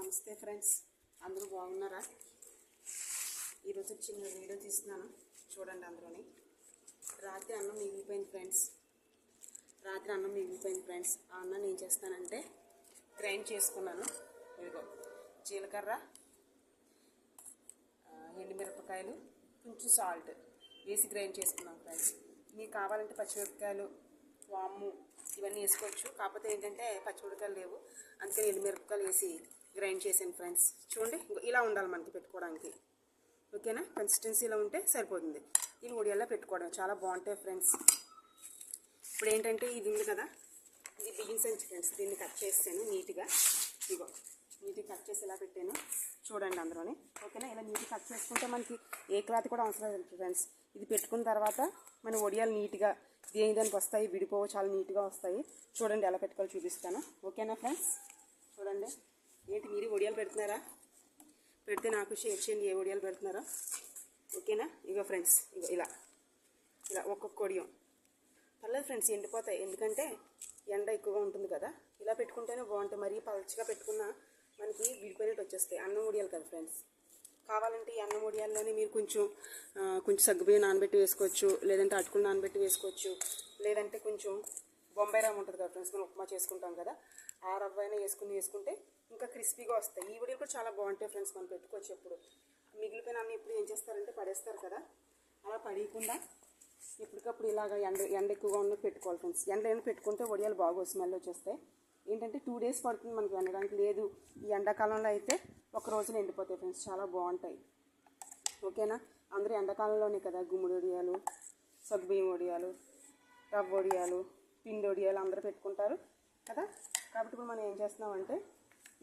నమస్తే ఫ్రెండ్స్, అందరూ బాగున్నారా? ఈరోజు చిన్న వీడియో తీస్తున్నాను, చూడండి. అందులోని రాత్రి అన్నం మిగిలిపోయింది ఫ్రెండ్స్. ఆ అన్నం ఏం చేస్తానంటే గ్రైండ్ చేసుకున్నాను. ఇదిగో జీలకర్ర, ఎండుమిరపకాయలు, కొంచెం సాల్ట్ వేసి గ్రైండ్ చేసుకున్నాను ఫ్రెండ్స్. మీకు కావాలంటే పచ్చిమిరపకాయలు, వాము ఇవన్నీ వేసుకోవచ్చు. కాకపోతే ఏంటంటే పచ్చిమిరపకాయలు లేవు, అందుకని ఎండుమిరపకాయలు వేసి గ్రైండ్ చేసాను ఫ్రెండ్స్. చూడండి, ఇలా ఉండాలి మనకి పెట్టుకోవడానికి. ఓకేనా? కన్సిస్టెన్సీలో ఉంటే సరిపోతుంది. ఇది ఒడియాల్లో పెట్టుకోవడం చాలా బాగుంటాయి ఫ్రెండ్స్. ఇప్పుడు ఏంటంటే ఇది ఉంది కదా, ఇది బియ్యం సంచి ఫ్రెండ్స్. దీన్ని కట్ చేసాను నీట్గా. ఇగో నీట్గా కట్ చేసి ఇలా పెట్టాను, చూడండి అందులోని. ఓకేనా? ఇలా నీట్గా కట్ చేసుకుంటే మనకి ఏ క్లాత్ కూడా అవసరం లేదు ఫ్రెండ్స్. ఇది పెట్టుకున్న తర్వాత మన ఒడియాలు నీట్గా దేనికి వస్తాయి, విడిపోవు, చాలా నీట్గా వస్తాయి. చూడండి ఎలా పెట్టుకోవాలో చూపిస్తాను. ఓకేనా ఫ్రెండ్స్? చూడండి. ఏంటి మీరు ఒడియాలు పెడుతున్నారా? పెడితే నాకు షేర్ చేయండి ఏ ఒడియాలు పెడుతున్నారో. ఓకేనా? ఇగో ఫ్రెండ్స్, ఇగో ఇలా ఒక్కొక్క ఒడియం పర్లేదు ఫ్రెండ్స్, ఎండిపోతాయి. ఎందుకంటే ఎండ ఎక్కువగా ఉంటుంది కదా. ఇలా పెట్టుకుంటేనే బాగుంటాయి. మరీ పలుచగా పెట్టుకున్నా మనకి విడిపోయినట్టు వచ్చేస్తాయి. అన్నం ఒడియాలు కదా ఫ్రెండ్స్. కావాలంటే ఈ అన్నం ఒడియాల్లోనే మీరు కొంచెం సగ్గుబియ్యం నానబెట్టి వేసుకోవచ్చు, లేదంటే అటుకులు నానబెట్టి వేసుకోవచ్చు, లేదంటే కొంచెం బొంబాయి రవ్వ ఉంటుంది కదా ఫ్రెండ్స్, మనం ఉప్మా చేసుకుంటాం కదా, ఆ రవ్వ అయినా వేసుకుంటే ఇంకా క్రిస్పీగా వస్తాయి. ఈ ఒడియాలు కూడా చాలా బాగుంటాయి ఫ్రెండ్స్. మనం పెట్టుకోవచ్చు. ఎప్పుడు మిగిలిపోయిన అన్ని ఇప్పుడు ఏం చేస్తారంటే పడేస్తారు కదా, అలా పడేయకుండా ఎప్పటికప్పుడు ఇలాగ ఎండ ఎక్కువగా ఉన్నది పెట్టుకోవాలి ఫ్రెండ్స్. ఎండ పెట్టుకుంటే ఒడియాలు బాగా స్మెల్ వచ్చేస్తాయి. ఏంటంటే 2 days పడుతుంది మనకి ఎండడానికి. లేదు ఈ ఎండాకాలంలో అయితే ఒక రోజులో ఎండిపోతాయి ఫ్రెండ్స్, చాలా బాగుంటాయి. ఓకేనా? అందరూ ఎండాకాలంలోనే కదా గుమ్మడి ఒడియాలు, సగ్గుబియ్యం ఒడియాలు, రవ్వ ఒడియాలు, పిండి ఒడియాలు అందరూ పెట్టుకుంటారు కదా. కాబట్టి ఇప్పుడు మనం ఏం చేస్తున్నామంటే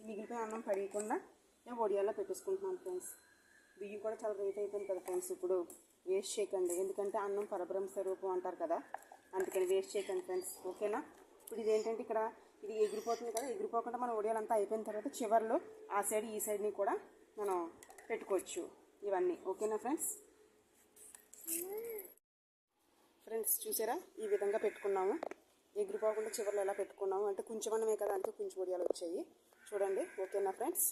మిగిలిపోయిన అన్నం పడేయకుండా నేను ఒడియాల్లో పెట్టేసుకుంటున్నాను ఫ్రెండ్స్. బియ్యం కూడా చాలా రేట్ అయిపోయింది కదా ఫ్రెండ్స్. ఇప్పుడు వేస్ట్ చేయకండి, ఎందుకంటే అన్నం పరబ్రహ్మ స్వరూపం అంటారు కదా, అందుకని వేస్ట్ చేయకండి ఫ్రెండ్స్. ఓకేనా? ఇప్పుడు ఇదేంటంటే ఇక్కడ ఇది ఎగిరిపోతుంది కదా, ఎగిరిపోకుండా మన ఒడియాలంతా అయిపోయిన తర్వాత చివరిలో ఆ సైడ్ ఈ సైడ్ని కూడా మనం పెట్టుకోవచ్చు ఇవన్నీ. ఓకేనా ఫ్రెండ్స్? చూసారా, ఈ విధంగా పెట్టుకున్నాము. ఎగిరిపోకుండా చివరిలో ఎలా పెట్టుకున్నాము అంటే కొంచెం అన్నమే కదా, అందుకే కొంచెం ఒడియాలు వచ్చాయి. చూడండి. ఓకేనా ఫ్రెండ్స్?